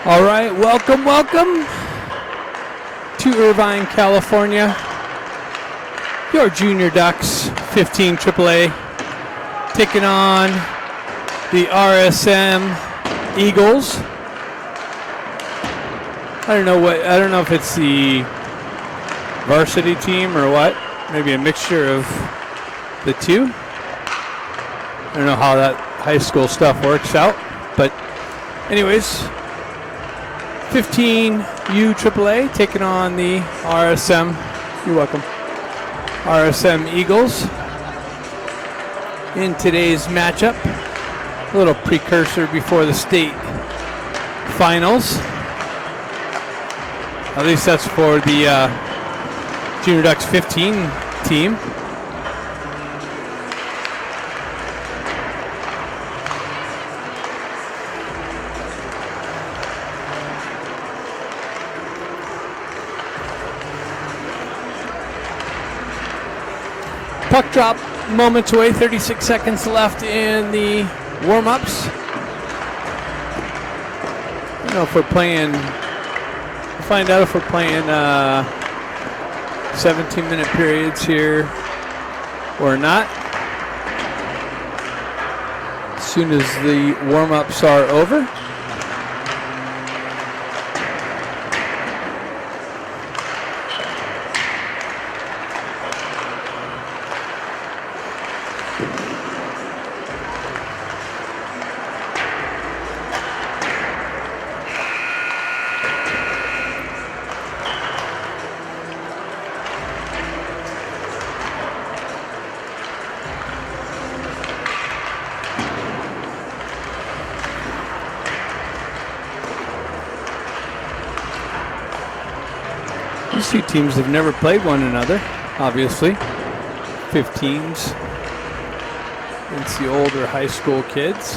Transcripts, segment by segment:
All right, welcome to Irvine, California. Your Junior Ducks 15 AAA taking on the RSM Eagles. I don't know if it's the varsity team or what. Maybe a mixture of the two. I don't know how that high school stuff works out, but anyways, 15 U AAA taking on the RSM. You're welcome. RSM Eagles in today's matchup. A little precursor before the state finals. At least that's for the Junior Ducks 15 team. Puck drop moments away, 36 seconds left in the warm-ups. I don't know if we're playing, we'll find out if we're playing 17-minute periods here or not. As soon as the warm-ups are over. These two teams have never played one another, obviously. 15s against the older high school kids.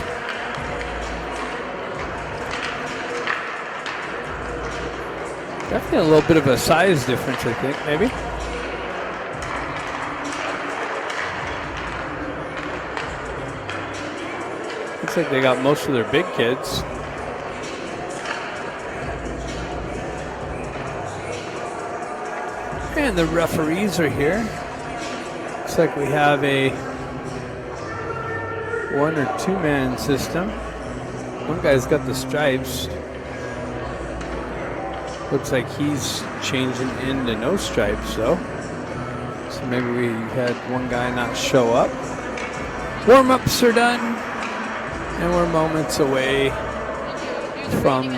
Definitely a little bit of a size difference, I think, maybe. Looks like they got most of their big kids. And the referees are here. Looks like we have a 1 or 2-man system. One guy's got the stripes. Looks like he's changing into no stripes though. So maybe we had one guy not show up. Warm-ups are done. And we're moments away from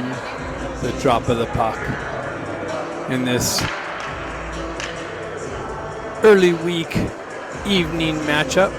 the drop of the puck in this early week evening matchup.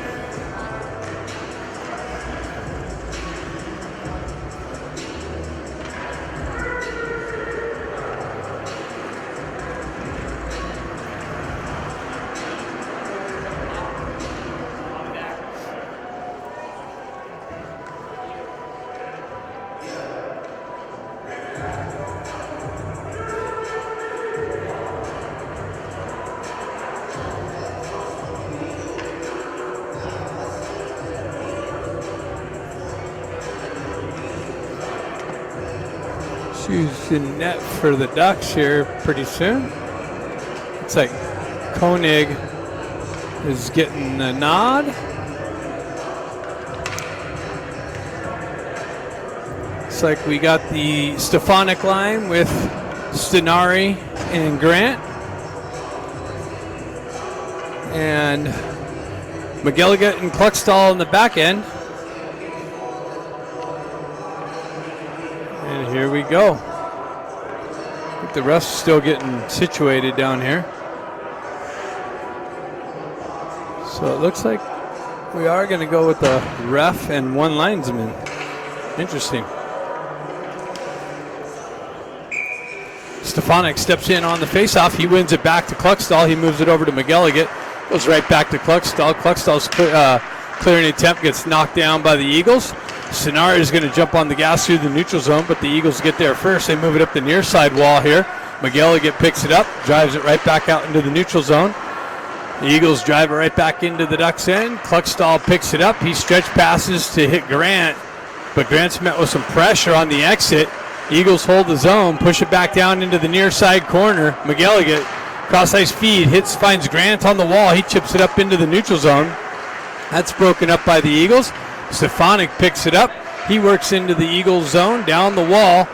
Who's in net for the Ducks here pretty soon. Looks like Koenig is getting the nod. Looks like we got the Stefanik line with Stenari and Grant. And McGilligan and Kluckstall in the back end. Here we go. I think the ref's still getting situated down here. So it looks like we are going to go with the ref and one linesman. Interesting. Stefanik steps in on the faceoff. He wins it back to Kluckstall. He moves it over to McGilligan. Goes right back to Kluckstall. Kluckstall's clearing attempt gets knocked down by the Eagles. Stenari is going to jump on the gas through the neutral zone, but the Eagles get there first. They move it up the near side wall here. McGilligan picks it up, drives it right back out into the neutral zone. The Eagles drive it right back into the Ducks' end. Kluckstall picks it up. He stretch passes to hit Grant, but Grant's met with some pressure on the exit. Eagles hold the zone, push it back down into the near side corner. McGilligan, cross ice feed, finds Grant on the wall. He chips it up into the neutral zone. That's broken up by the Eagles. Stefanik picks it up. He works into the Eagles zone, down the wall.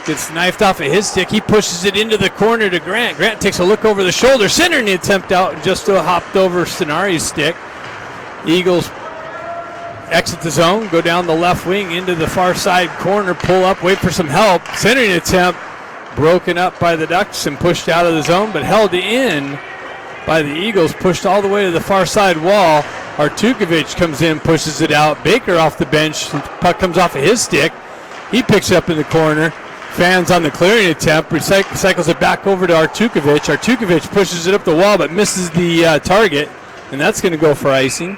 Gets knifed off of his stick. He pushes it into the corner to Grant. Grant takes a look over the shoulder, centering the attempt out, and just hopped over Stenari's stick. Eagles exit the zone, go down the left wing into the far side corner, pull up, wait for some help. Centering attempt broken up by the Ducks and pushed out of the zone, but held in by the Eagles, pushed all the way to the far side wall. Artukovic comes in, pushes it out. Baker off the bench, puck comes off of his stick. He picks it up in the corner. Fans on the clearing attempt, recycles it back over to Artukovic. Artukovic pushes it up the wall but misses the target, and that's going to go for icing.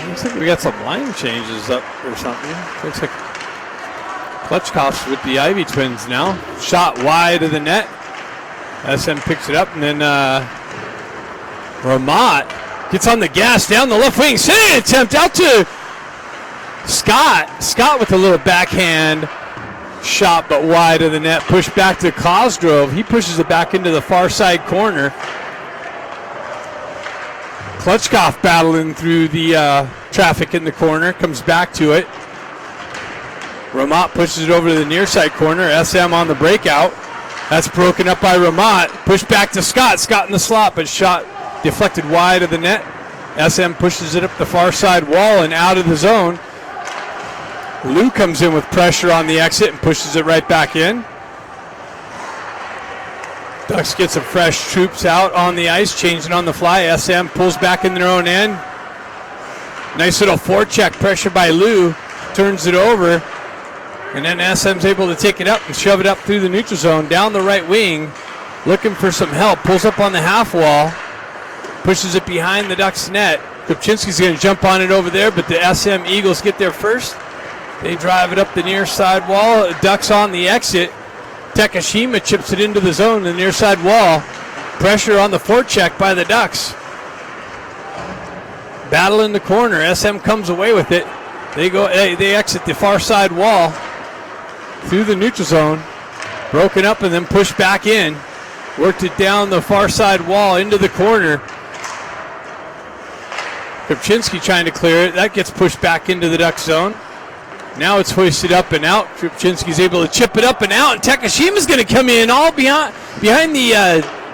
Looks like we got some line changes up or something. Looks like Klutchkoff's with the Ivy twins now. Shot wide of the net. SM picks it up, and then Ramat gets on the gas down the left wing. Sending attempt out to Scott. Scott with a little backhand shot, but wide of the net. Pushed back to Cosgrove. He pushes it back into the far side corner. Klutchkoff battling through the traffic in the corner, comes back to it. Ramat pushes it over to the near side corner. SM on the breakout. That's broken up by Ramat. Pushed back to Scott. Scott in the slot, but shot deflected wide of the net. SM pushes it up the far side wall and out of the zone. Lou comes in with pressure on the exit and pushes it right back in. Ducks get some fresh troops out on the ice, changing on the fly. SM pulls back in their own end. Nice little forecheck pressure by Lou. Turns it over. And then SM's able to take it up and shove it up through the neutral zone. Down the right wing. Looking for some help. Pulls up on the half wall. Pushes it behind the Ducks net. Kopczynski's going to jump on it over there, but the SM Eagles get there first. They drive it up the near side wall. Ducks on the exit. Takashima chips it into the zone, the near side wall. Pressure on the forecheck by the Ducks. Battle in the corner. SM comes away with it. They exit the far side wall through the neutral zone. Broken up and then pushed back in. Worked it down the far side wall into the corner. Kopczynski trying to clear it. That gets pushed back into the Duck zone. Now it's hoisted up and out. Kopczynski's able to chip it up and out, and Takashima's going to come in all behind the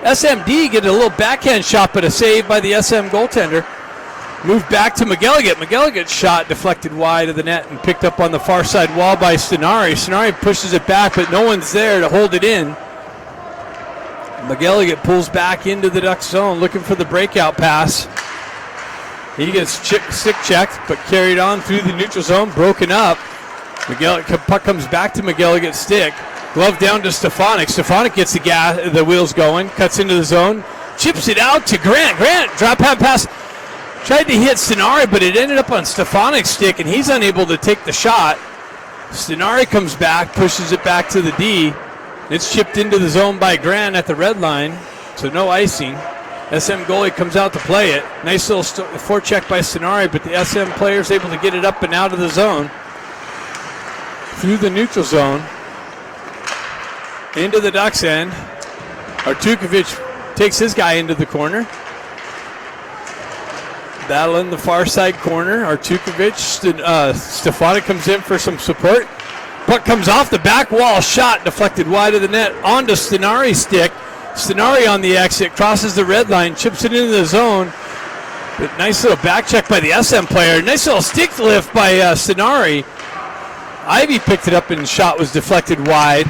SMD, get a little backhand shot, but a save by the SM goaltender. Moved back to McGilligan. McGilligan's shot deflected wide of the net and picked up on the far side wall by Stenari. Stenari pushes it back, but no one's there to hold it in. McGilligan pulls back into the Duck zone, looking for the breakout pass. He gets stick checked, but carried on through the neutral zone, broken up. Puck comes back to McGilligan's stick. Glove down to Stefanik. Stefanik gets the wheels going, cuts into the zone, chips it out to Grant. Grant, drop hand pass. Tried to hit Stenari, but it ended up on Stefanik's stick, and he's unable to take the shot. Stenari comes back, pushes it back to the D. It's chipped into the zone by Grant at the red line, so no icing. SM goalie comes out to play it. Nice little forecheck by Stenari, but the SM player's able to get it up and out of the zone. Through the neutral zone. Into the Ducks end. Artukovic takes his guy into the corner. Battle in the far side corner. Artukovic, Stefanik comes in for some support. Puck comes off the back wall. Shot deflected wide of the net onto Stenari's stick. Stenari on the exit, crosses the red line, chips it into the zone. But nice little back check by the SM player. Nice little stick lift by Stenari. Ivy picked it up and the shot was deflected wide.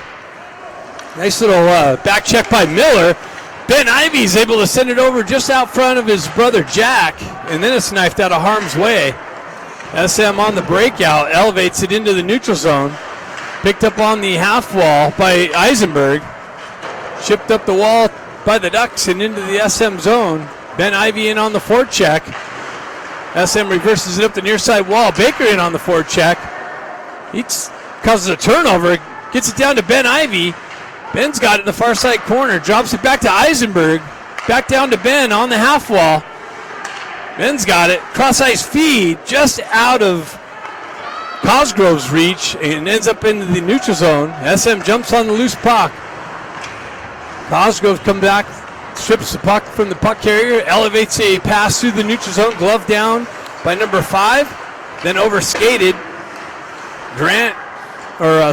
Nice little back check by Miller. Ben Ivy's able to send it over just out front of his brother Jack, and then it's knifed out of harm's way. SM on the breakout, elevates it into the neutral zone. Picked up on the half wall by Eisenberg. Chipped up the wall by the Ducks and into the SM zone. Ben Ivy in on the forecheck. SM reverses it up the near side wall. Baker in on the forward check. He causes a turnover. Gets it down to Ben Ivy. Ben's got it in the far side corner. Drops it back to Eisenberg. Back down to Ben on the half wall. Ben's got it. Cross ice feed just out of Cosgrove's reach and ends up into the neutral zone. SM jumps on the loose puck. Cosgrove comes back, strips the puck from the puck carrier, elevates a pass through the neutral zone, glove down by number 5, then overskated.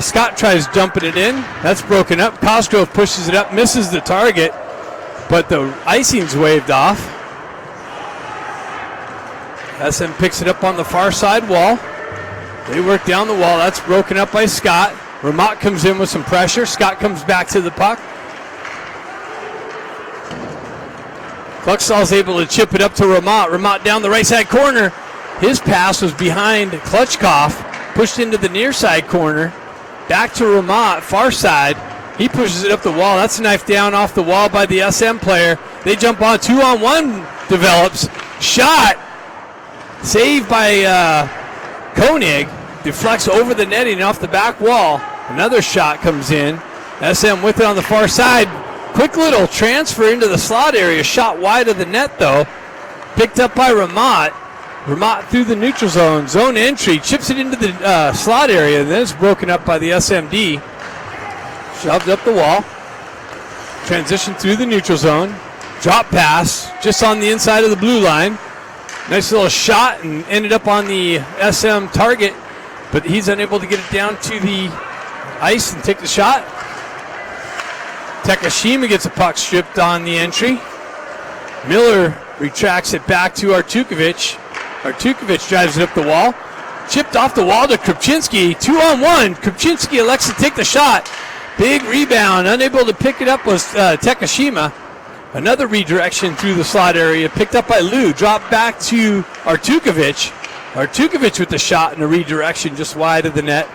Scott tries jumping it in. That's broken up. Cosgrove pushes it up, misses the target, but the icing's waved off. SM picks it up on the far side wall. They work down the wall. That's broken up by Scott. Ramat comes in with some pressure. Scott comes back to the puck. Kluckstall's able to chip it up to Ramat. Ramat down the right side corner. His pass was behind Klutchkov. Pushed into the near side corner. Back to Ramat, far side. He pushes it up the wall. That's knifed down off the wall by the SM player. They jump on. 2-on-1 develops. Shot. Saved by Koenig. Deflects over the netting off the back wall. Another shot comes in. SM with it on the far side. Quick little transfer into the slot area. Shot wide of the net, though. Picked up by Ramat. Ramat through the neutral zone. Zone entry. Chips it into the slot area. And then it's broken up by the SMD. Shoved up the wall. Transition through the neutral zone. Drop pass just on the inside of the blue line. Nice little shot and ended up on the SM target. But he's unable to get it down to the ice and take the shot. Takashima gets a puck stripped on the entry. Miller retracts it back to Artukovic. Artukovic drives it up the wall. Chipped off the wall to Krupczynski. 2-on-1. Krupczynski elects to take the shot. Big rebound. Unable to pick it up was Takashima. Another redirection through the slot area. Picked up by Lou. Dropped back to Artukovic. Artukovic with the shot and a redirection just wide of the net.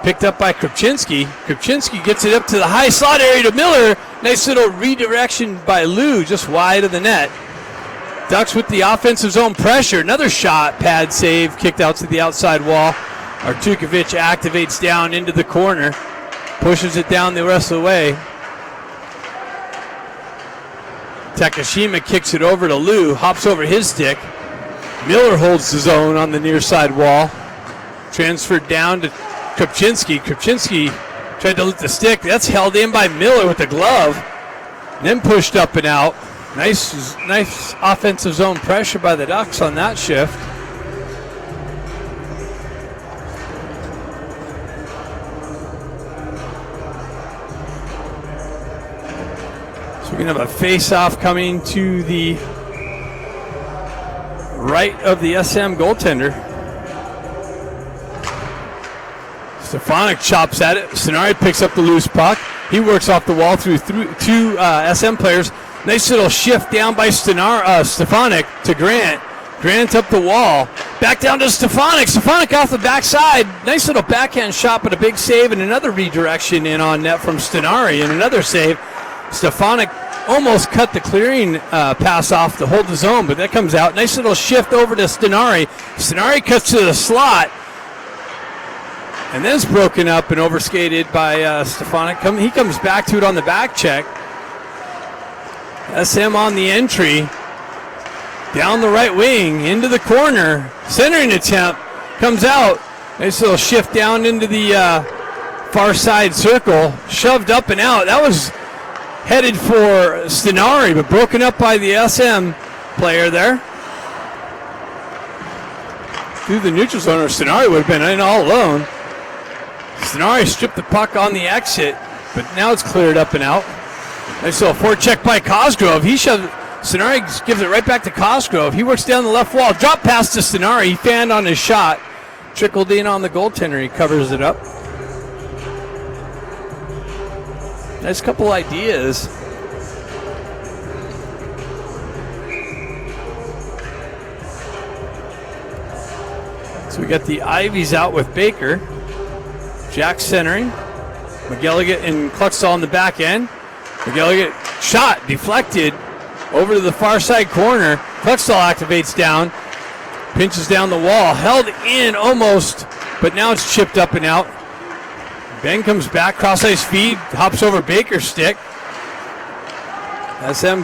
Picked up by Krupczynski. Krupczynski gets it up to the high slot area to Miller. Nice little redirection by Lou, just wide of the net. Ducks with the offensive zone pressure. Another shot, pad save, kicked out to the outside wall. Artukovic activates down into the corner. Pushes it down the rest of the way. Takashima kicks it over to Lou, hops over his stick. Miller holds the zone on the near side wall. Transferred down to Krupczynski. Krupczynski tried to lift the stick. That's held in by Miller with the glove. And then pushed up and out. Nice offensive zone pressure by the Ducks on that shift. So we're going to have a face-off coming to the right of the SM goaltender. Stefanik chops at it. Stenari picks up the loose puck. He works off the wall through two SM players. Nice little shift down by Stefanik to Grant. Grant up the wall. Back down to Stefanik. Stefanik off the backside. Nice little backhand shot, but a big save and another redirection in on net from Stenari and another save. Stefanik almost cut the clearing pass off to hold the zone, but that comes out. Nice little shift over to Stenari. Stenari cuts to the slot. And then it's broken up and overskated by Stefanik. He comes back to it on the back check. SM on the entry. Down the right wing, into the corner. Centering attempt. Comes out. Nice little shift down into the far side circle. Shoved up and out. That was headed for Stenari, but broken up by the SM player there. Through the neutral zone, or Stenari would have been in all alone. Stenari stripped the puck on the exit, but now it's cleared up and out. Nice little forecheck by Cosgrove. Stenari gives it right back to Cosgrove. He works down the left wall. Drop pass to Stenari. He fanned on his shot. Trickled in on the goaltender. He covers it up. Nice couple ideas. So we got the Ivies out with Baker. Jack centering. McGilligan and Kluckstall on the back end. McGilligan shot, deflected over to the far side corner. Kluckstall activates down. Pinches down the wall. Held in almost, but now it's chipped up and out. Ben comes back, cross-ice feed, hops over Baker's stick. SM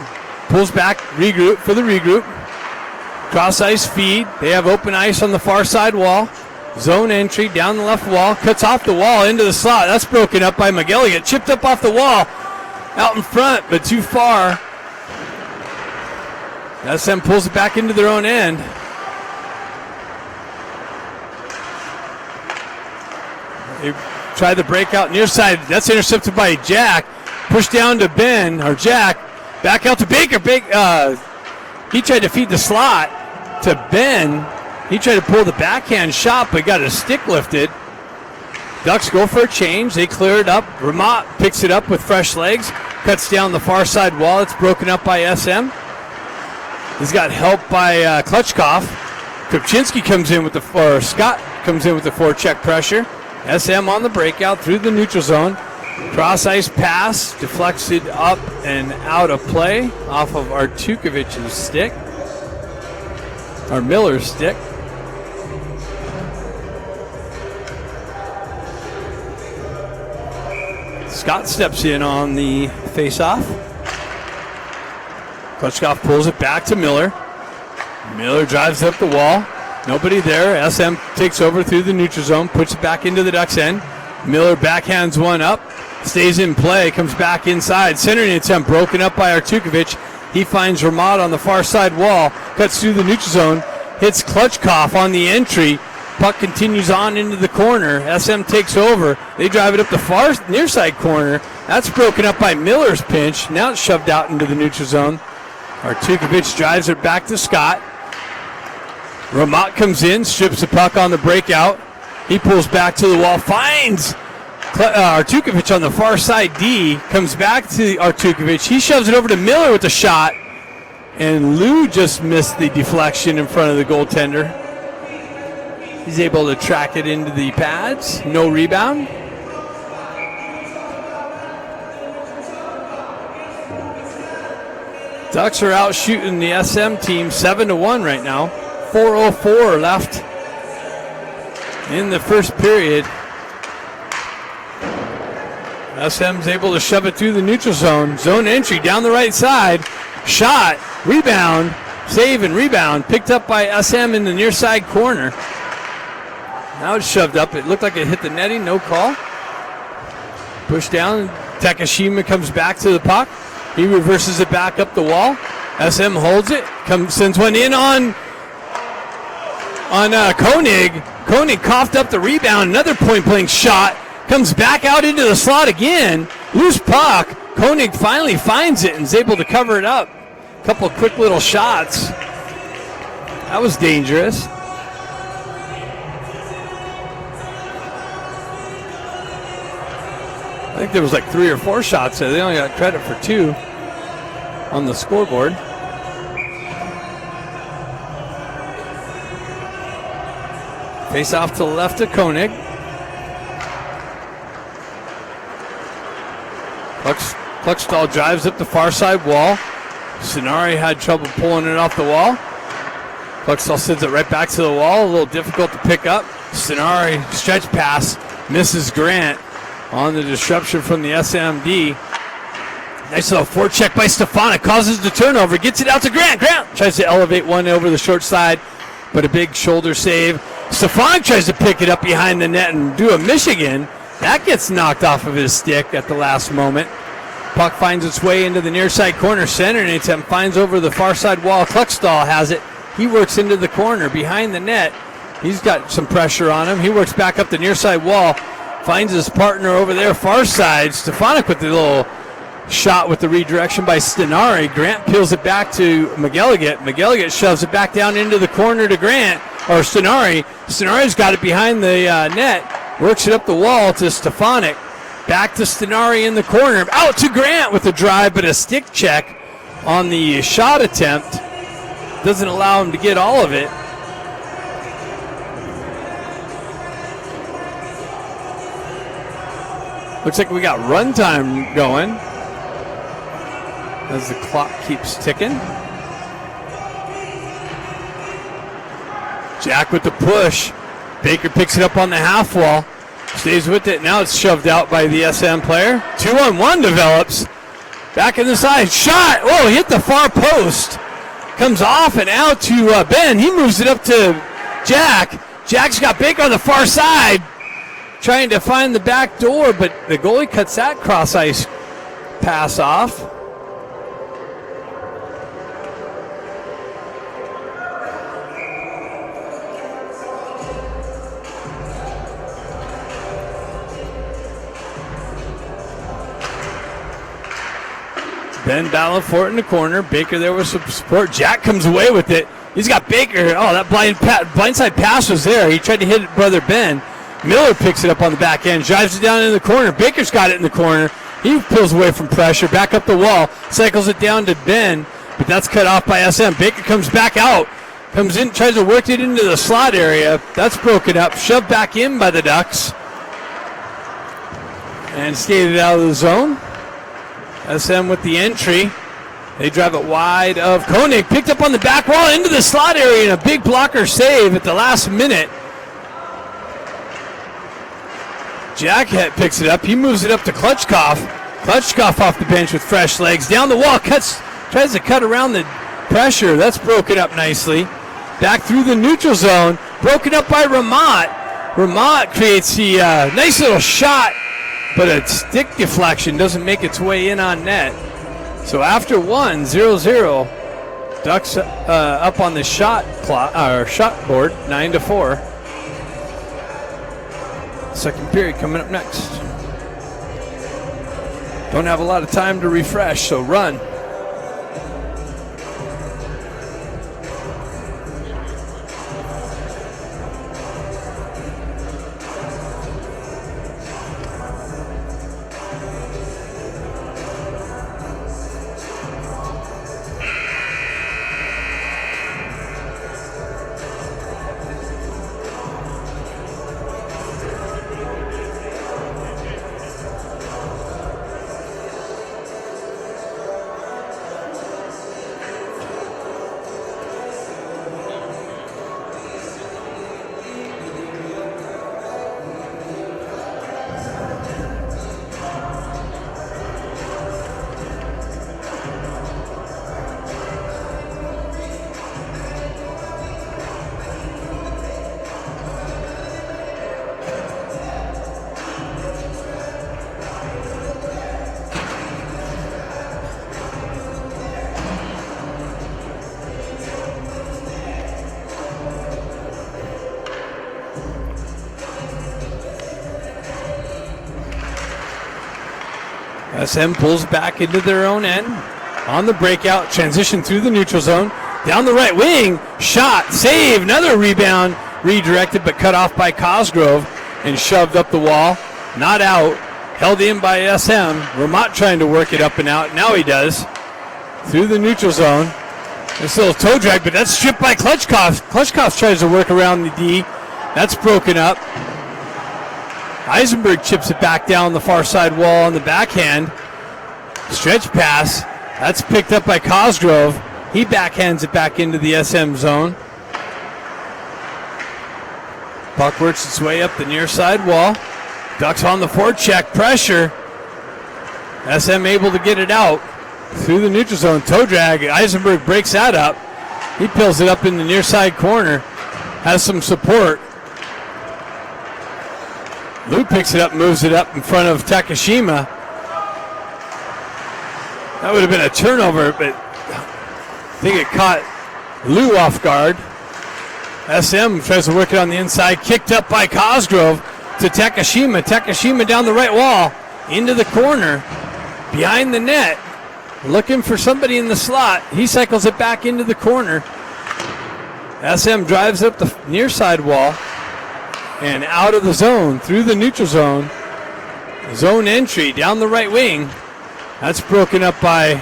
pulls back, regroup for the regroup. Cross-ice feed. They have open ice on the far side wall. Zone entry down the left wall. Cuts off the wall into the slot. That's broken up by McGilligan. Chipped up off the wall. Out in front, but too far. SM pulls it back into their own end. They try the breakout near side. That's intercepted by Jack. Pushed down to Ben, or Jack. Back out to Baker. He tried to feed the slot to Ben. He tried to pull the backhand shot, but got his stick lifted. Ducks go for a change. They clear it up. Ramat picks it up with fresh legs. Cuts down the far side wall. It's broken up by SM. He's got help by Klutchkov. Kopczynski comes in with Scott comes in with the forecheck pressure. SM on the breakout through the neutral zone. Cross ice pass deflected up and out of play off of Artukovic's stick. Or Miller's stick. Scott steps in on the face-off. Klutchkov pulls it back to Miller. Miller drives up the wall. Nobody there. SM takes over through the neutral zone, puts it back into the Ducks' end. Miller backhands one up, stays in play, comes back inside. Centering attempt broken up by Artukovic. He finds Ramat on the far side wall, cuts through the neutral zone, hits Klutchkov on the entry. Puck continues on into the corner. SM takes over. They drive it up the far near side corner. That's broken up by Miller's pinch. Now it's shoved out into the neutral zone. Artukovic drives it back to Scott. Ramat comes in, strips the puck on the breakout. He pulls back to the wall, finds Artukovic on the far side D, comes back to Artukovic. He shoves it over to Miller with a shot, and Lou just missed the deflection in front of the goaltender. He's able to track it into the pads. No rebound. Ducks are out shooting the SM team 7-1 right now. 4:04 left in the first period. SM's able to shove it through the neutral zone. Zone entry down the right side. Shot, rebound, save and rebound. Picked up by SM in the near side corner. Now it's shoved up. It looked like it hit the netting. No call. Pushed down. Takashima comes back to the puck. He reverses it back up the wall. SM holds it. Sends one in on Koenig. Koenig coughed up the rebound. Another point-blank shot. Comes back out into the slot again. Loose puck. Koenig finally finds it and is able to cover it up. A couple of quick little shots. That was dangerous. I think there was like 3 or 4 shots there. They only got credit for 2 on the scoreboard. Face off to the left of Koenig. Kluckstall drives up the far side wall. Sonari had trouble pulling it off the wall. Kluckstall sends it right back to the wall. A little difficult to pick up. Sonari stretch pass misses Grant on the disruption from the SMD. Nice little forecheck by Stefanik. Causes the turnover. Gets it out to Grant. Grant tries to elevate one over the short side, but a big shoulder save. Stefanik tries to pick it up behind the net and do a Michigan. That gets knocked off of his stick at the last moment. Puck finds its way into the near side corner. Center and attempt finds over the far side wall. Kluckstall has it. He works into the corner behind the net. He's got some pressure on him. He works back up the near side wall. Finds his partner over there, far side. Stefanik with the little shot with the redirection by Stenari. Grant peels it back to McGilligan. McGilligan shoves it back down into the corner to Grant, or Stenari. Stenari's got it behind the net. Works it up the wall to Stefanik. Back to Stenari in the corner. Out to Grant with the drive, but a stick check on the shot attempt. Doesn't allow him to get all of it. Looks like we got runtime going as the clock keeps ticking. Jack with the push. Baker picks it up on the half wall. Stays with it. Now it's shoved out by the SM player. 2-on-1 develops. Back in the side. Shot. Whoa, hit the far post. Comes off and out to Ben. He moves it up to Jack. Jack's got Baker on the far side. Trying to find the back door, but the goalie cuts that cross ice pass off. Ben battling for it in the corner. Baker there with some support. Jack comes away with it. He's got Baker. Oh, that blindside pass was there. He tried to hit brother Ben. Miller picks it up on the back end, drives it down in the corner. Baker's got it in the corner. He pulls away from pressure, back up the wall, cycles it down to Ben, but that's cut off by SM. Baker comes back out, comes in, tries to work it into the slot area. That's broken up, shoved back in by the Ducks, and skated out of the zone. SM with the entry. They drive it wide of Koenig, picked up on the back wall into the slot area, and a big blocker save at the last minute. Jack picks it up. He moves it up to Klutchkov. Klutchkov off the bench with fresh legs. Down the wall, tries to cut around the pressure. That's broken up nicely. Back through the neutral zone. Broken up by Ramat. Ramat creates the nice little shot, but a stick deflection doesn't make its way in on net. So after 0-0, Ducks up on the shot board, 9-4. Second period coming up next. Don't have a lot of time to refresh, so run. SM pulls back into their own end on the breakout, transition through the neutral zone, down the right wing, shot, save, another rebound, redirected but cut off by Cosgrove and shoved up the wall, not out, held in by SM. Ramat trying to work it up and out, now he does, through the neutral zone. This little toe drag, but that's stripped by Klutchkov. Klutchkov tries to work around the D, that's broken up. Eisenberg chips it back down the far side wall on the backhand. Stretch pass. That's picked up by Cosgrove. He backhands it back into the SM zone. Puck works its way up the near side wall. Ducks on the forecheck. Pressure. SM able to get it out through the neutral zone. Toe drag. Eisenberg breaks that up. He pulls it up in the near side corner. Has some support. Lou picks it up, moves it up in front of Takashima. That would have been a turnover, but I think it caught Lou off guard. SM tries to work it on the inside, kicked up by Cosgrove to Takashima. Takashima down the right wall, into the corner, behind the net, looking for somebody in the slot. He cycles it back into the corner. SM drives up the near side wall and out of the zone, through the neutral zone. Zone entry down the right wing. That's broken up by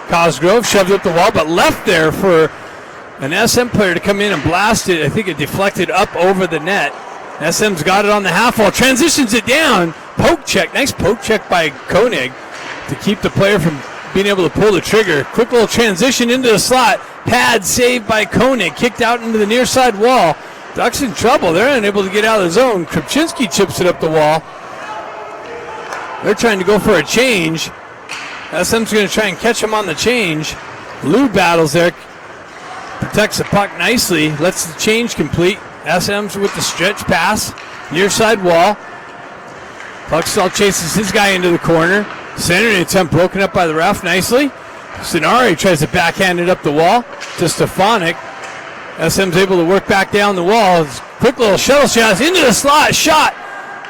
Cosgrove, shoved up the wall, but left there for an SM player to come in and blast it. I think it deflected up over the net. SM's got it on the half wall, transitions it down. Poke check, nice poke check by Koenig to keep the player from being able to pull the trigger. Quick little transition into the slot. pad saved by Koenig, kicked out into the near side wall. Ducks in trouble. They're unable to get out of the zone. Krupczynski chips it up the wall. They're trying to go for a change. SM's going to try and catch him on the change. Lou battles there. Protects the puck nicely. Lets the change complete. SM's with the stretch pass. Near side wall. Cluxtall chases his guy into the corner. Centering attempt broken up by the ref nicely. Sonari tries to backhand it up the wall to Stefanik. SM's able to work back down the wall. Quick little shuttle shot into the slot. Shot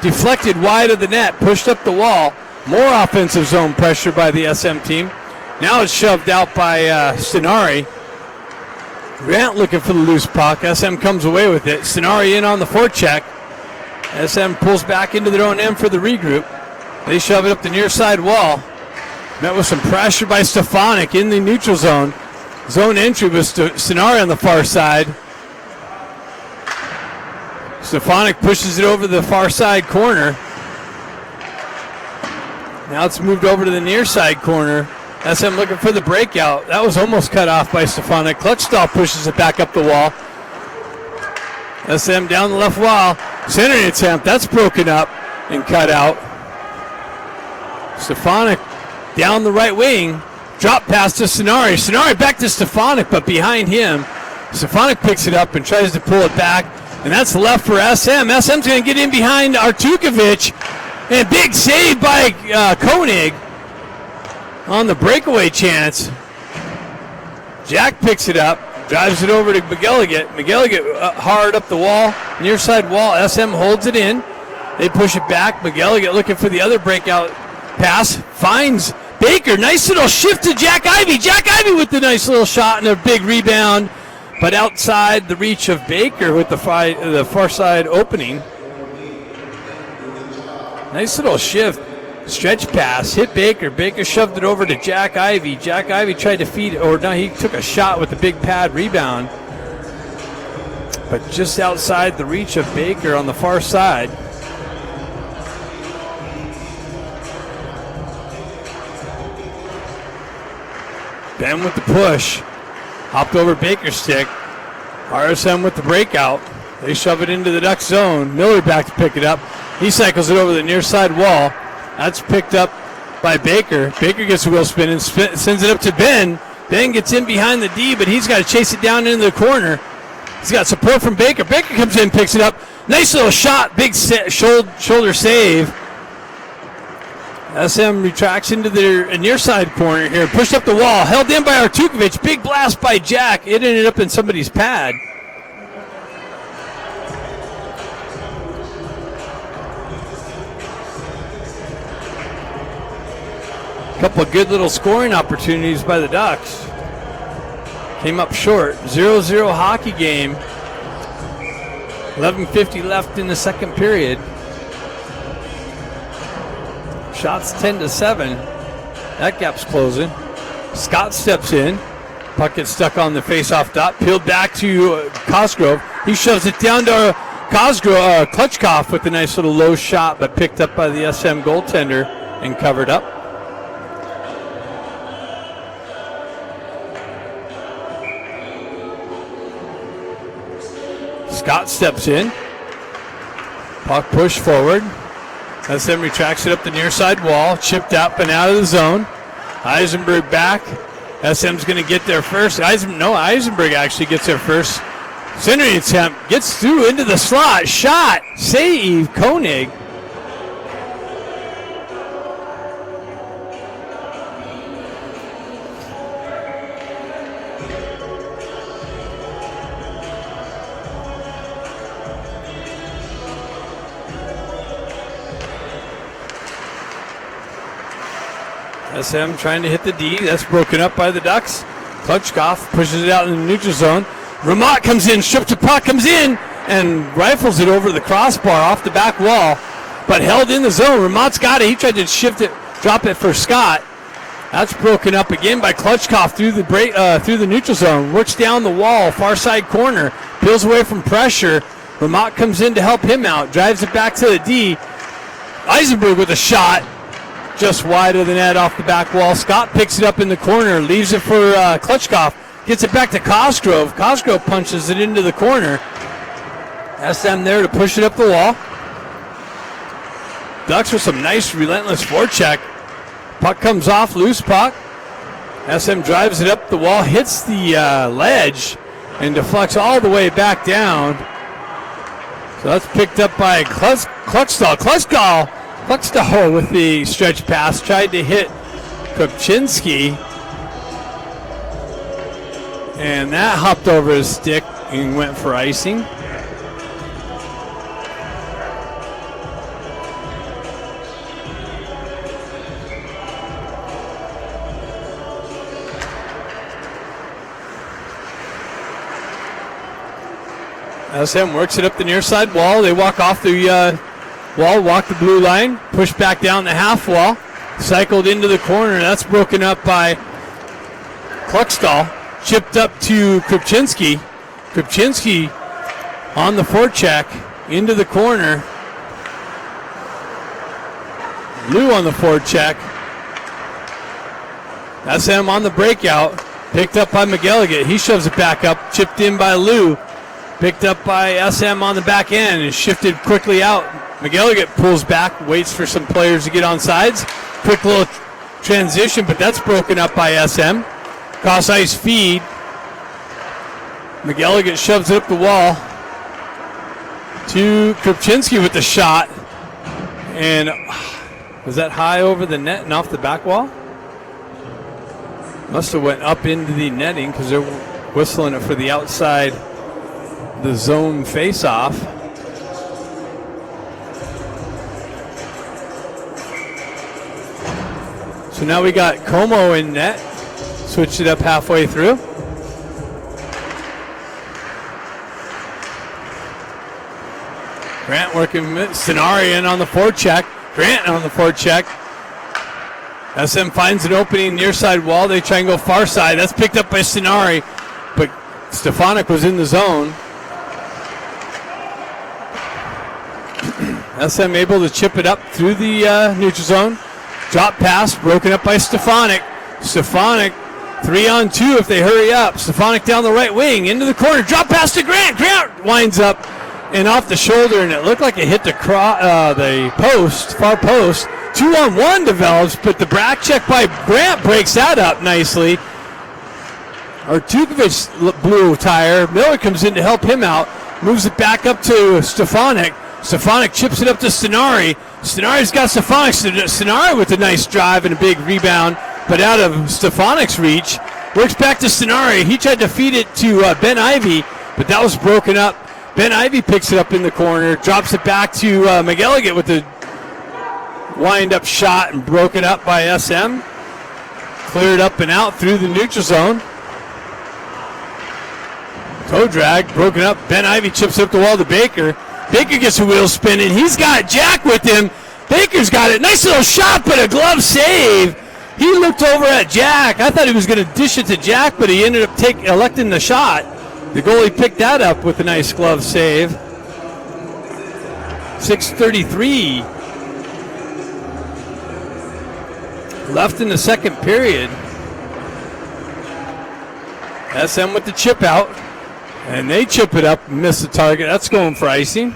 deflected wide of the net. Pushed up the wall. More offensive zone pressure by the SM team. Now it's shoved out by Sonari. Grant looking for the loose puck. SM comes away with it. Sonari in on the forecheck. SM pulls back into their own end for the regroup. They shove it up the near side wall. Met with some pressure by Stefanik in the neutral zone. Zone entry was Sonari on the far side. Stefanik pushes it over the far side corner. Now it's moved over to the near side corner. SM looking for the breakout. That was almost cut off by Stefanik. Cluxtall pushes it back up the wall. SM down the left wall. Centering attempt. That's broken up and cut out. Stefanik down the right wing. Drop pass to Sonari. Sonari back to Stefanik, but behind him. Stefanik picks it up and tries to pull it back. And that's left for SM. SM's going to get in behind Artukovic. And big save by Koenig on the breakaway chance. Jack picks it up. Drives it over to McGilligan. McGilligan hard up the wall. Near side wall. SM holds it in. They push it back. McGilligan looking for the other breakout pass. Finds Baker. Nice little shift to Jack Ivey. Jack Ivey with the nice little shot and a big rebound. But outside the reach of Baker with the far side opening. Nice little shift. Stretch pass. Hit Baker. Baker shoved it over to Jack Ivey. Jack Ivey tried to feed it. Or no, he took a shot with the big pad rebound. But just outside the reach of Baker on the far side. Ben with the push. Hopped over Baker's stick. RSM with the breakout. They shove it into the Duck zone. Miller back to pick it up. He cycles it over the near side wall. That's picked up by Baker. Baker gets a wheel spin and sends it up to Ben. Ben gets in behind the D, but he's got to chase it down into the corner. He's got support from Baker. Baker comes in, picks it up. Nice little shot. Big shoulder save. SM retracts into their near side corner here. Pushed up the wall. Held in by Artukovic. Big blast by Jack. It ended up in somebody's pad. Couple of good little scoring opportunities by the Ducks. Came up short. 0-0 hockey game. 11:50 left in the second period. Shots 10-7. That gap's closing. Scott steps in. Puck gets stuck on the face-off dot. Peeled back to Cosgrove. He shoves it down to Cosgrove. Klutchkov with a nice little low shot, but picked up by the SM goaltender and covered up. Scott steps in. Puck pushed forward. SM retracts it up the near side wall. Chipped up and out of the zone. Eisenberg back. SM's going to get there first. Eisenberg actually gets there first. Centering attempt. Gets through into the slot. Shot. Save. Koenig. SM trying to hit the D. That's broken up by the Ducks. Klutchkov pushes it out in the neutral zone. Ramat comes in, stripped the puck, comes in, and rifles it over the crossbar off the back wall, but held in the zone. Ramat's got it. He tried to shift it, drop it for Scott. That's broken up again by Klutchkov through the neutral zone. Works down the wall, far side corner, peels away from pressure. Ramat comes in to help him out, drives it back to the D. Eisenberg with a shot. Just wide of the net off the back wall. Scott picks it up in the corner, leaves it for Klutchkov. Gets it back to Cosgrove. Cosgrove punches it into the corner. SM there to push it up the wall. Ducks with some nice relentless forecheck. Puck comes off, loose puck. SM drives it up the wall, hits the ledge, and deflects all the way back down. So that's picked up by Kluckstall. Kluckstall with the stretch pass, tried to hit Kopczynski, and that hopped over his stick and went for icing. SM works it up the near side wall. They walk off the wall, walk the blue line, push back down the half wall, cycled into the corner. That's broken up by Kluckstall. Chipped up to Kopczynski. Kopczynski on the forecheck into the corner. Lou on the forecheck. SM on the breakout. Picked up by McGilligan. He shoves it back up. Chipped in by Lou. Picked up by SM on the back end and shifted quickly out. McGilligan pulls back, waits for some players to get on sides. Quick little transition, but that's broken up by SM. Cross ice feed. McGilligan shoves it up the wall to Kopczynski with the shot. And was that high over the net and off the back wall? Must have went up into the netting because they're whistling it for the outside, the zone face-off. So now we got Como in net. Switched it up halfway through. Grant working Stenarian on the forecheck. Grant on the forecheck. SM finds an opening near side wall. They try and go far side. That's picked up by Stenari, but Stefanik was in the zone. SM able to chip it up through the neutral zone. Drop pass broken up by Stefanik. Stefanik 3-on-2 if they hurry up. Stefanik down the right wing into the corner. Drop pass to Grant. Grant winds up and off the shoulder, and it looked like it hit the post, far post. 2-on-1 develops, but the back check by Grant breaks that up nicely. Artukovic blew a tire. Miller comes in to help him out. Moves it back up to Stefanik. Stefanik chips it up to Stenari. Stenari's got Stefanik. Stenari with a nice drive and a big rebound, but out of Stefanik's reach. Works back to Stenari. He tried to feed it to Ben Ivy, but that was broken up. Ben Ivy picks it up in the corner, drops it back to McGilligan with the wind-up shot and broken up by SM. Cleared up and out through the neutral zone. Toe drag, broken up. Ben Ivy chips up the wall to Baker. Baker gets a wheel spinning. He's got Jack with him. Baker's got it. Nice little shot, but a glove save. He looked over at Jack. I thought he was going to dish it to Jack, but he ended up electing the shot. The goalie picked that up with a nice glove save. 6:33 left in the second period. SM with the chip out. And they chip it up and miss the target. That's going for icing.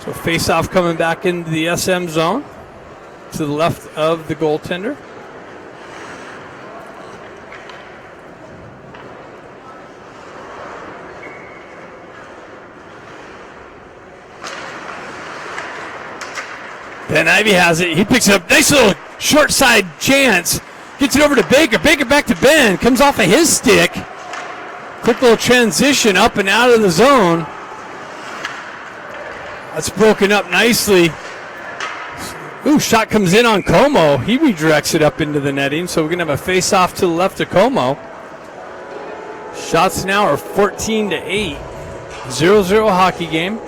So face-off coming back into the SM zone to the left of the goaltender. Ben Ivy has it. He picks it up. Nice little short side chance. Gets it over to Baker. Baker back to Ben. Comes off of his stick. Quick little transition up and out of the zone. That's broken up nicely. Ooh, shot comes in on Como. He redirects it up into the netting. So we're going to have a face-off to the left of Como. Shots now are 14-8. 0-0 hockey game.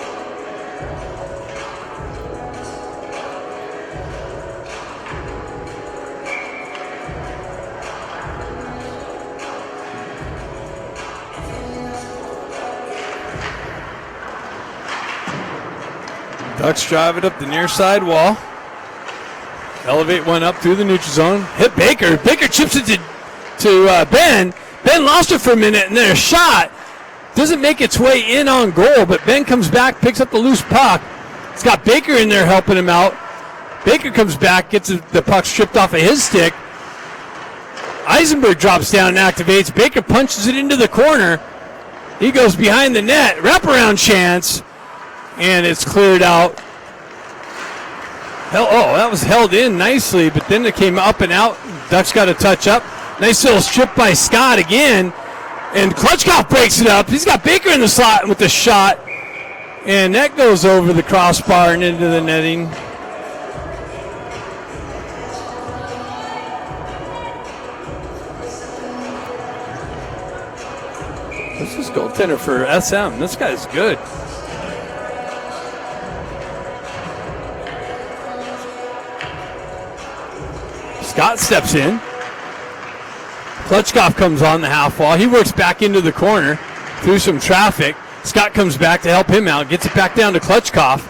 Ducks drive it up the near side wall. Elevate one up through the neutral zone. Hit Baker. Baker chips it to Ben. Ben lost it for a minute, and then a shot. Doesn't make its way in on goal, but Ben comes back, picks up the loose puck. It's got Baker in there helping him out. Baker comes back, gets the puck stripped off of his stick. Eisenberg drops down and activates. Baker punches it into the corner. He goes behind the net. Wraparound chance. And it's cleared out. That was held in nicely, but then it came up and out. Ducks got a touch up. Nice little strip by Scott again. And Klutchkov breaks it up. He's got Baker in the slot with the shot. And that goes over the crossbar and into the netting. This is goaltender for SM. This guy's good. Scott steps in. Klutchkov comes on the half wall. He works back into the corner through some traffic. Scott comes back to help him out. Gets it back down to Klutchkov.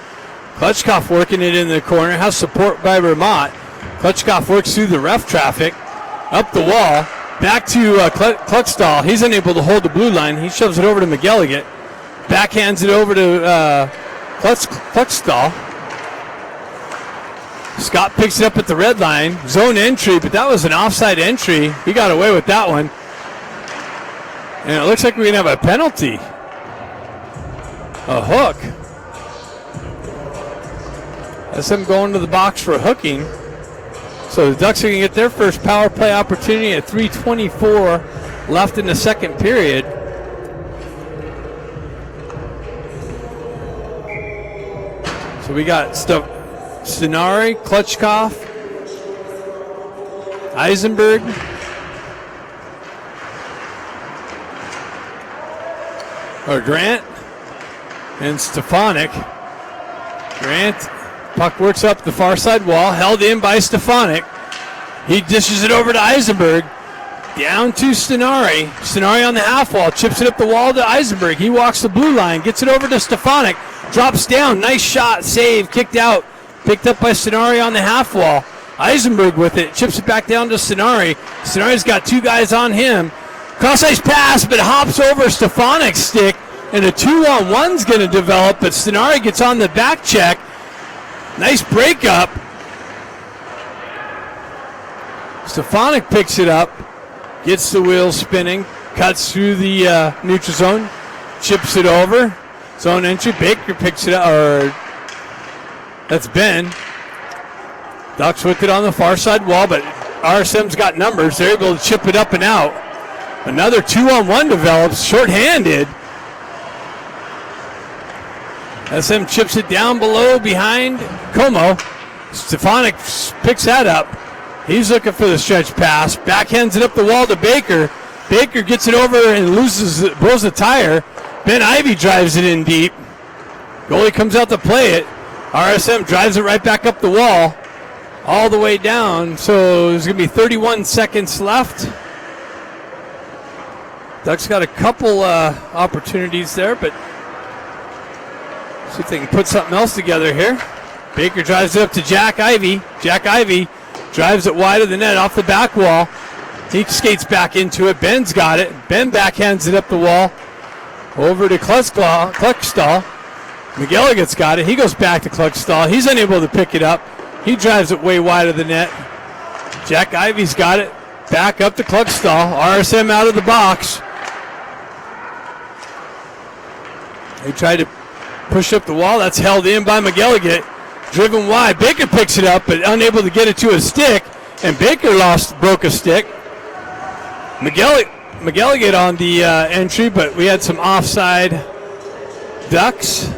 Klutchkov working it in the corner. Has support by Vermont. Klutchkov works through the ref traffic. Up the wall. Back to Kluckstall. He's unable to hold the blue line. He shoves it over to McGilligan. Backhands it over to Kluckstall. Scott picks it up at the red line. Zone entry, but that was an offside entry. He got away with that one. And it looks like we're going to have a penalty. A hook. That's them going to the box for hooking. So the Ducks are going to get their first power play opportunity at 3:24 left in the second period. So we got Stenari, Klutchkov, Eisenberg, Grant, and Stefanik. Grant, puck works up the far side wall, held in by Stefanik. He dishes it over to Eisenberg. Down to Stenari. Stenari on the half wall, chips it up the wall to Eisenberg. He walks the blue line, gets it over to Stefanik. Drops down, nice shot, save, kicked out. Picked up by Stenari on the half wall. Eisenberg with it, chips it back down to Stenari. Stenari's got two guys on him. Cross-ice pass, but hops over Stefanik's stick, and a 2-on-1's going to develop, but Stenari gets on the back check. Nice breakup. Stefanik picks it up, gets the wheels spinning, cuts through the neutral zone, chips it over. Zone entry, Baker picks it up, or that's Ben. Ducks with it on the far side wall, but RSM's got numbers. They're able to chip it up and out. Another 2-on-1 develops, shorthanded. SM chips it down below behind Como. Stefanik picks that up. He's looking for the stretch pass. Backhands it up the wall to Baker. Baker gets it over and blows the tire. Ben Ivey drives it in deep. Goalie comes out to play it. RSM drives it right back up the wall, all the way down. So there's going to be 31 seconds left. Ducks got a couple opportunities there, but see if they can put something else together here. Baker drives it up to Jack Ivey. Jack Ivey drives it wide of the net off the back wall. He skates back into it. Ben's got it. Ben backhands it up the wall over to Kluckstall. McGilligan's got it. He goes back to Kluckstall. He's unable to pick it up. He drives it way wide of the net. Jack Ivey's got it. Back up to Kluckstall. RSM out of the box. They tried to push up the wall. That's held in by McGilligan. Driven wide. Baker picks it up, but unable to get it to his stick. And Baker broke a stick. McGilligan on the entry, but we had some offside Ducks.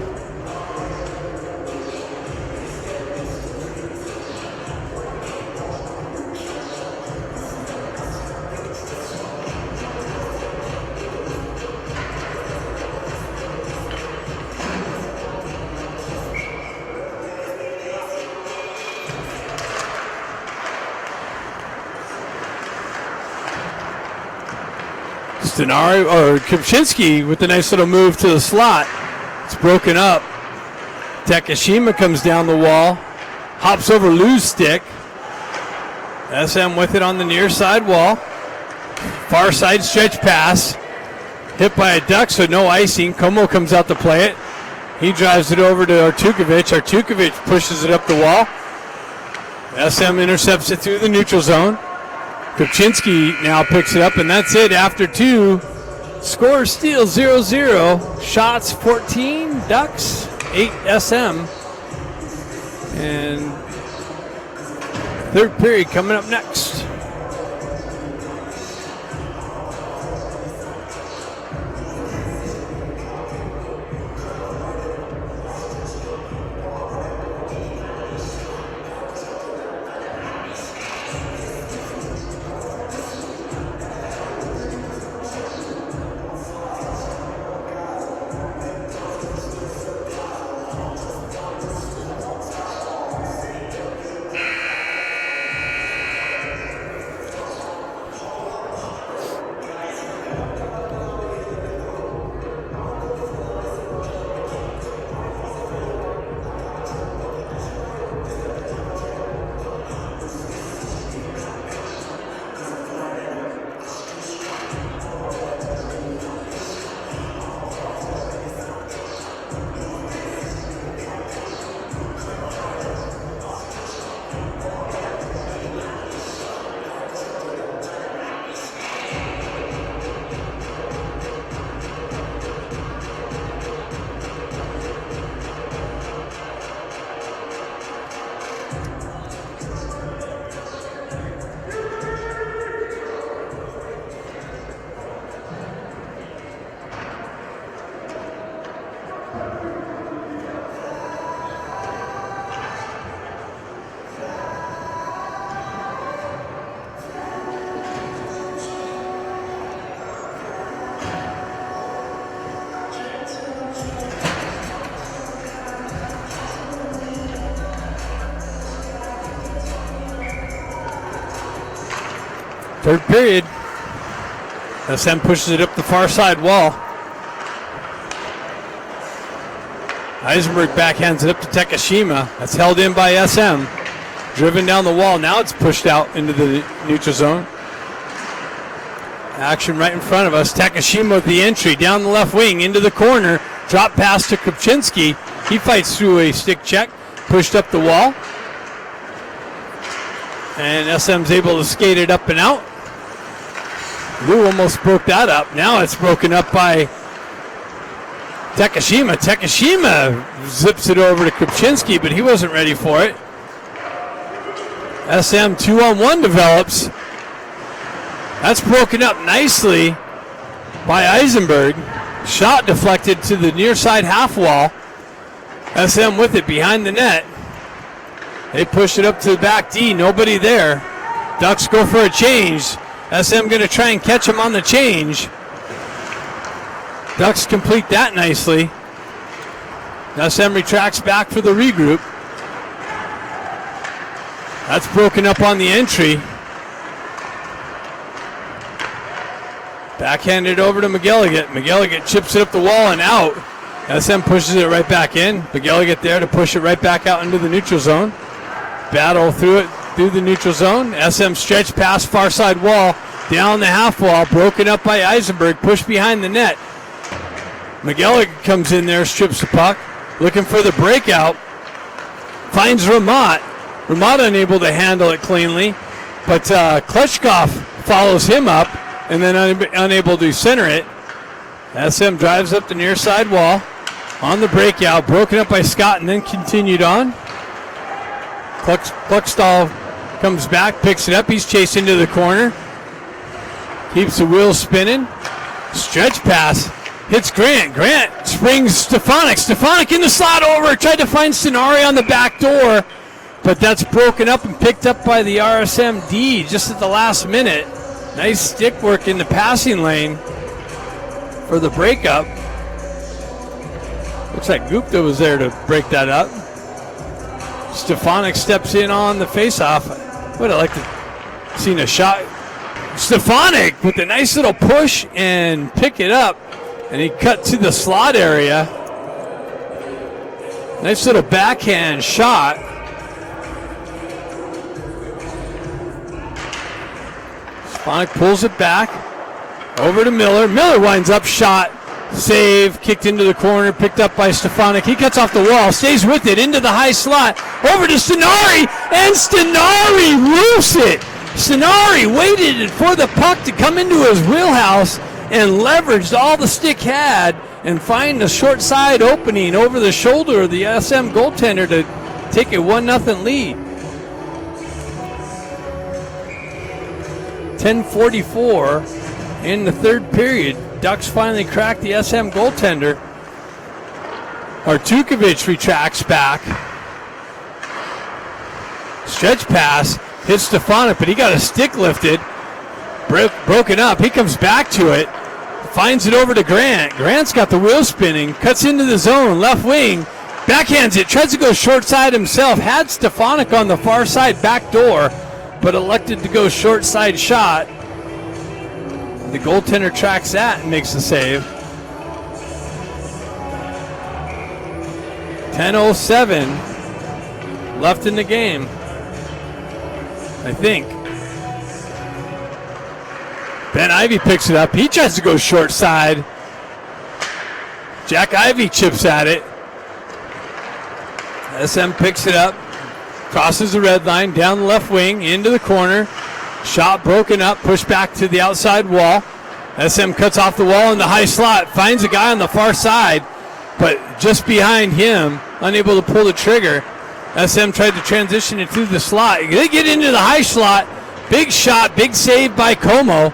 Stenari or Kupczynski with a nice little move to the slot. It's broken up. Takashima comes down the wall, hops over Lou's stick. SM with it on the near side wall. Far side stretch pass. Hit by a duck, so no icing. Como comes out to play it. He drives it over to Artukovic. Artukovic pushes it up the wall. SM intercepts it through the neutral zone. Kopczynski now picks it up, and that's it after two. Score still 0-0. Shots 14, Ducks, 8 SM. And third period coming up next. Third period. SM pushes it up the far side wall. Eisenberg backhands it up to Takashima. That's held in by SM. Driven down the wall. Now it's pushed out into the neutral zone. Action right in front of us. Takashima with the entry down the left wing into the corner. Drop pass to Kopczynski. He fights through a stick check. Pushed up the wall. And SM's able to skate it up and out. Lou almost broke that up. Now it's broken up by Takashima. Takashima zips it over to Kopczynski, but he wasn't ready for it. SM 2-on-1 develops. That's broken up nicely by Eisenberg. Shot deflected to the near side half wall. SM with it behind the net. They push it up to the back D. Nobody there. Ducks go for a change. SM going to try and catch him on the change. Ducks complete that nicely. SM retracts back for the regroup. That's broken up on the entry. Backhanded over to McGilligan. McGilligan chips it up the wall and out. SM pushes it right back in. McGilligan there to push it right back out into the neutral zone. Battle through it, through the neutral zone. SM stretch past far side wall, down the half wall, broken up by Eisenberg, pushed behind the net. McGilligan comes in there, strips the puck, looking for the breakout. Finds Ramat. Ramat unable to handle it cleanly, but Klitschkov follows him up and then unable to center it. SM drives up the near side wall on the breakout, broken up by Scott and then continued on. Kluckstall comes back, picks it up. He's chased into the corner. Keeps the wheels spinning. Stretch pass. Hits Grant. Grant springs Stefanik. Stefanik in the slot over. Tried to find Stenari on the back door. But that's broken up and picked up by the RSM D just at the last minute. Nice stick work in the passing lane for the breakup. Looks like Gupta was there to break that up. Stefanik steps in on the faceoff. Would have liked to seen a shot. Stefanik with a nice little push and pick it up. And he cut to the slot area. Nice little backhand shot. Stefanik pulls it back. Over to Miller. Miller winds up, shot. Save, kicked into the corner, picked up by Stefanik. He cuts off the wall, stays with it, into the high slot. Over to Stenari, and Stenari roofs it. Stenari waited for the puck to come into his wheelhouse and leveraged all the stick had and find a short side opening over the shoulder of the SM goaltender to take a 1-0 lead. 10:44 in the third period. Ducks finally cracked the SM goaltender. Artukovic retracts back. Stretch pass, hits Stefanik, but he got a stick lifted. Broken up, he comes back to it. Finds it over to Grant. Grant's got the wheel spinning, cuts into the zone, left wing, backhands it, tries to go short side himself. Had Stefanik on the far side back door, but elected to go short side shot. The goaltender tracks that and makes the save. 10:07 left in the game, I think. Ben Ivey picks it up. He tries to go short side. Jack Ivey chips at it. SM picks it up, crosses the red line, down the left wing, into the corner. Shot broken up, pushed back to the outside wall. SM cuts off the wall in the high slot, finds a guy on the far side, but just behind him, unable to pull the trigger. SM tried to transition it through the slot. They get into the high slot. Big shot, big save by Como.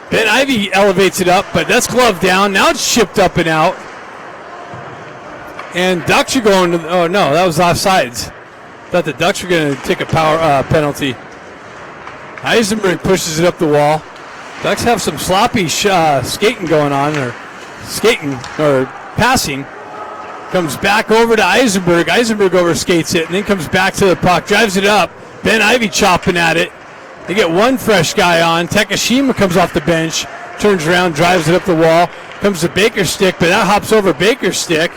Ben Ivey elevates it up, but that's gloved down. Now it's shipped up and out. And Ducks are going to, oh no, that was offsides. Thought the Ducks were going to take a power penalty. Eisenberg pushes it up the wall. Ducks have some sloppy skating going on, or passing. Comes back over to Eisenberg. Eisenberg overskates it and then comes back to the puck, drives it up. Ben Ivey chopping at it. They get one fresh guy on. Takashima comes off the bench, turns around, drives it up the wall. Comes to Baker's stick, but that hops over Baker's stick.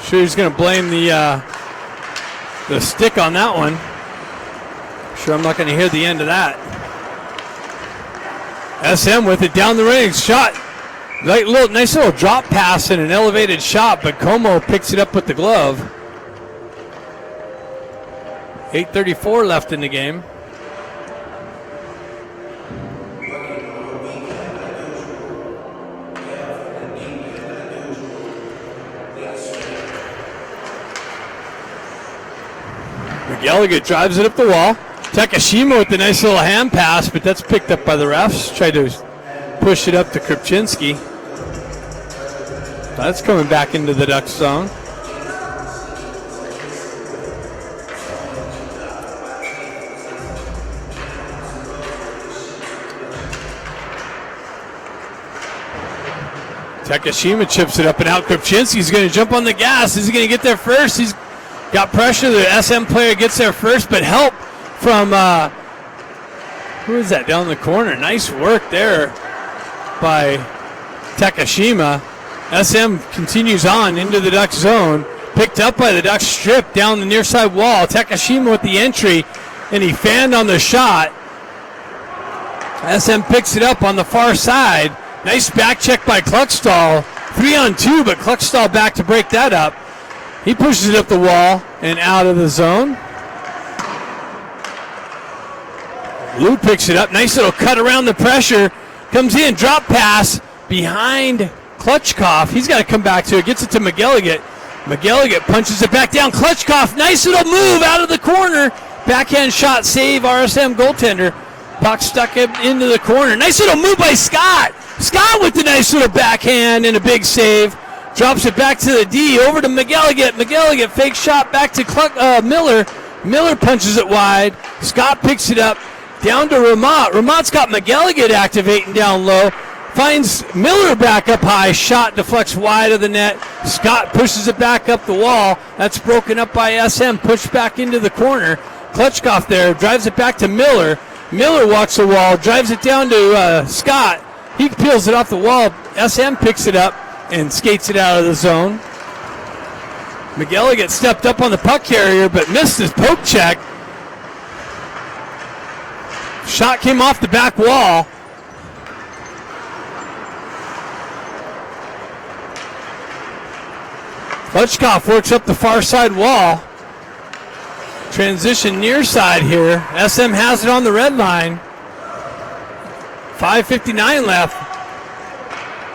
Sure, he's going to blame the stick on that one. Sure, I'm not going to hear the end of that. SM with it down the range, shot. Nice little drop pass and an elevated shot, but Como picks it up with the glove. 8:34 left in the game. McElligott drives it up the wall. Takashima with the nice little hand pass, but that's picked up by the refs. Tried to push it up to Krupczynski. That's coming back into the Ducks zone. Takashima chips it up and out. Krupczynski's going to jump on the gas. Is he going to get there first? He's got pressure. The SM player gets there first, but help from, who is that down the corner? Nice work there by Takashima. SM continues on into the Ducks zone. Picked up by the Ducks, stripped down the near side wall. Takashima with the entry, and he fanned on the shot. SM picks it up on the far side. Nice back check by Kluckstall. 3-on-2, but Kluckstall back to break that up. He pushes it up the wall and out of the zone. Lou picks it up. Nice little cut around the pressure. Comes in, drop pass behind Klutchkov. He's got to come back to it. Gets it to McElligott. McElligott punches it back down. Klutchkov, nice little move out of the corner. Backhand shot, save RSM goaltender. Puck stuck into the corner. Nice little move by Scott. Scott with the nice little backhand and a big save. Drops it back to the D, over to McElligott. McElligott fake shot back to Miller. Miller punches it wide. Scott picks it up. Down to Ramat. Ramat's got McElligott activating down low. Finds Miller back up high. Shot deflects wide of the net. Scott pushes it back up the wall. That's broken up by SM. Pushed back into the corner. Klutchkov there. Drives it back to Miller. Miller walks the wall. Drives it down to Scott. He peels it off the wall. SM picks it up and skates it out of the zone. McElligott stepped up on the puck carrier but missed his poke check. Shot came off the back wall. Klutchkov works up the far side wall. Transition near side here. SM has it on the red line. 5:59 left.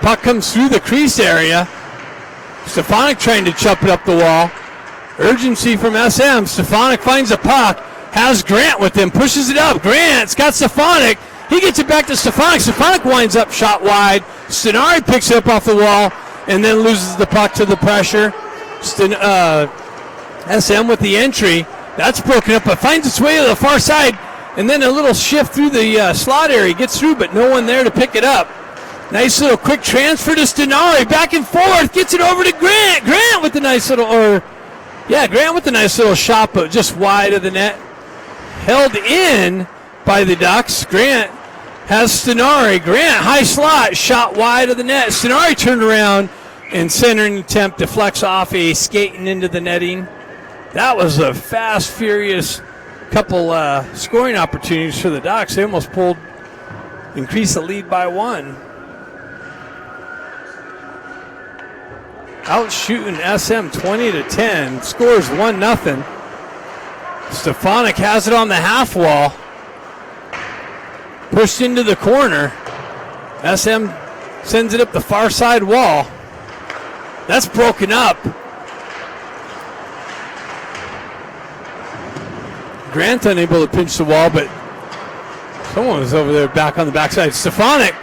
Puck comes through the crease area. Stefanik trying to chop it up the wall. Urgency from SM. Stefanik finds a puck. Has Grant with him. Pushes it up. Grant's got Stefanik. He gets it back to Stefanik. Stefanik winds up shot wide. Stenari picks it up off the wall and then loses the puck to the pressure. SM with the entry. That's broken up, but finds its way to the far side. And then a little shift through the slot area. Gets through, but no one there to pick it up. Nice little quick transfer to Stenari. Back and forth. Gets it over to Grant. Grant with the nice little, Grant with the nice little shot, but just wide of the net. Held in by the Ducks. Grant has Stenari. Grant, high slot, shot wide of the net. Stenari turned around and centering attempt deflects off a skating into the netting. That was a fast, furious couple scoring opportunities for the Ducks. They almost increased the lead by one. Out shooting SM 20-10. Scores 1-0. Stefanik has it on the half wall. Pushed into the corner. SM sends it up the far side wall. That's broken up. Grant unable to pinch the wall, but someone was over there back on the backside. Stefanik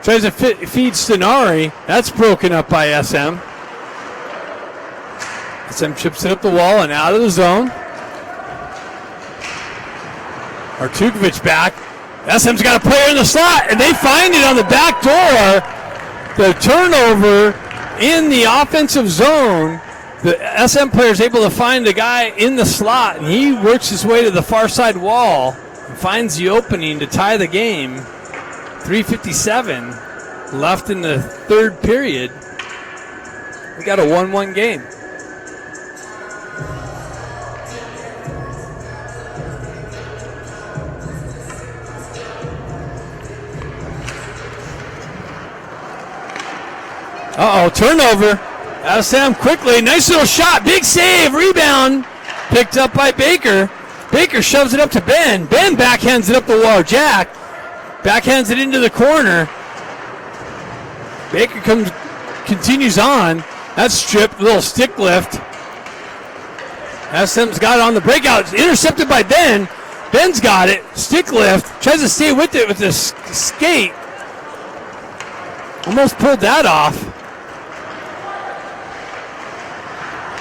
tries to feed Stenari. That's broken up by SM. SM chips it up the wall and out of the zone. Artukovic back. SM's got a player in the slot, and they find it on the back door. The turnover in the offensive zone. The SM player is able to find a guy in the slot, and he works his way to the far side wall and finds the opening to tie the game. 3:57 left in the third period. We got a 1-1 game. Turnover. SM quickly, nice little shot, big save, rebound, picked up by Baker. Baker shoves it up to Ben. Ben backhands it up the wall. Jack backhands it into the corner. Baker continues on. That's stripped, little stick lift. SM's got it on the breakout. It's intercepted by Ben. Ben's got it. Stick lift. Tries to stay with it with the skate. Almost pulled that off.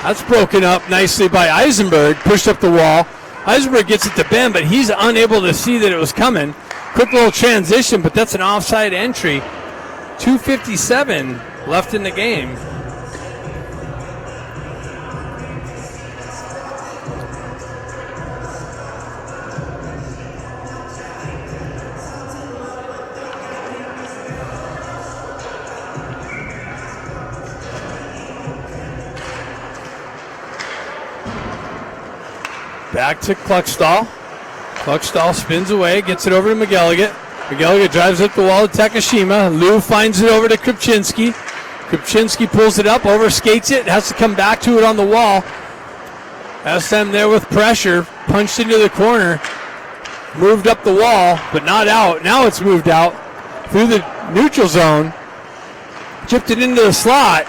That's broken up nicely by Eisenberg. Pushed up the wall. Eisenberg gets it to Ben, but he's unable to see that it was coming. Quick little transition, but that's an offside entry. 2:57 left in the game. Back to Kluckstall. Kluckstall spins away, gets it over to McGilligan. McGilligan drives up the wall to Takashima. Lou finds it over to Krupczynski. Krupczynski pulls it up, overskates it, has to come back to it on the wall. SM there with pressure, punched into the corner. Moved up the wall, but not out. Now it's moved out through the neutral zone. Chipped it into the slot.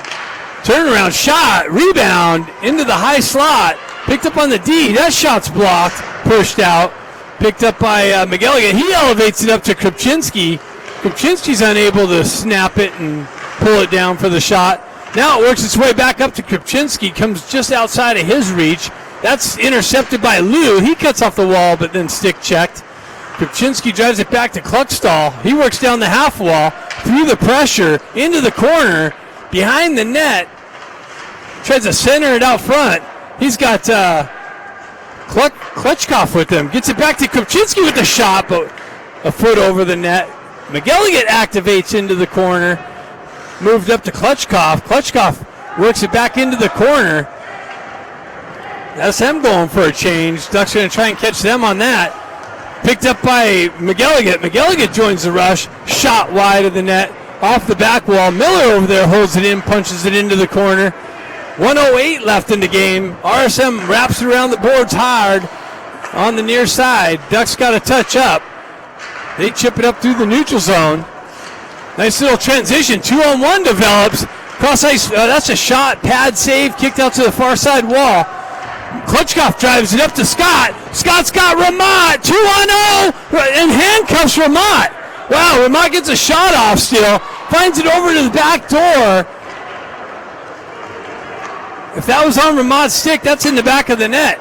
Turnaround shot, rebound into the high slot. Picked up on the D. That shot's blocked. Pushed out. Picked up by McGilligan. He elevates it up to Krupczynski. Krupczynski's unable to snap it and pull it down for the shot. Now it works its way back up to Krupczynski. Comes just outside of his reach. That's intercepted by Lou. He cuts off the wall, but then stick checked. Krupczynski drives it back to Kluckstall. He works down the half wall, through the pressure, into the corner, behind the net. Tries to center it out front. He's got Klutchkov with him. Gets it back to Krupczynski with the shot, but a foot over the net. McGilligan activates into the corner. Moved up to Klutchkov. Klutchkov works it back into the corner. SM going for a change. Ducks going to try and catch them on that. Picked up by McElligott. McElligott joins the rush. Shot wide of the net. Off the back wall. Miller over there holds it in, punches it into the corner. 1:08 left in the game. RSM wraps it around the boards hard on the near side. Ducks got to touch up. They chip it up through the neutral zone. Nice little transition. 2-on-1 develops. Cross ice. That's a shot. Pad save. Kicked out to the far side wall. Klutchkov drives it up to Scott. Scott's got Ramat. 2-on-0. And handcuffs Ramat. Wow, Ramat gets a shot off still. Finds it over to the back door. If that was on Ramat's stick, that's in the back of the net.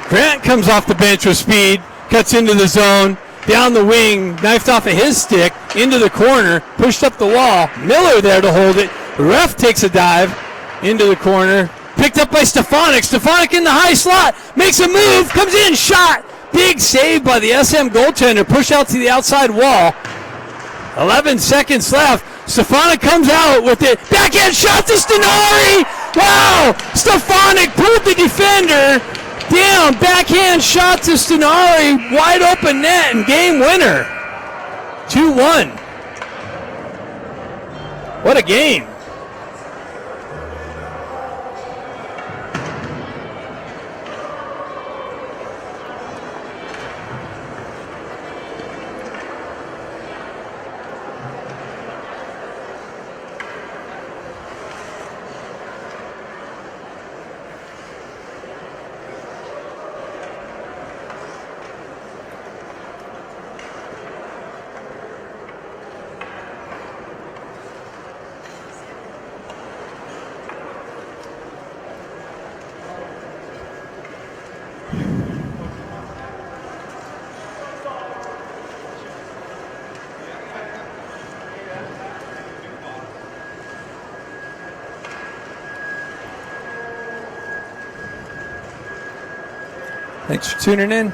Grant comes off the bench with speed. Cuts into the zone. Down the wing. Knifed off of his stick. Into the corner. Pushed up the wall. Miller there to hold it. The ref takes a dive. Into the corner. Picked up by Stefanik. Stefanik in the high slot. Makes a move. Comes in. Shot. Big save by the SM goaltender. Push out to the outside wall. 11 seconds left. Stefanik comes out with it. Backhand shot to Stenari. Wow. Stefanik pulled the defender down. Backhand shot to Stenari. Wide open net and game winner. 2-1. What a game. Thanks for tuning in.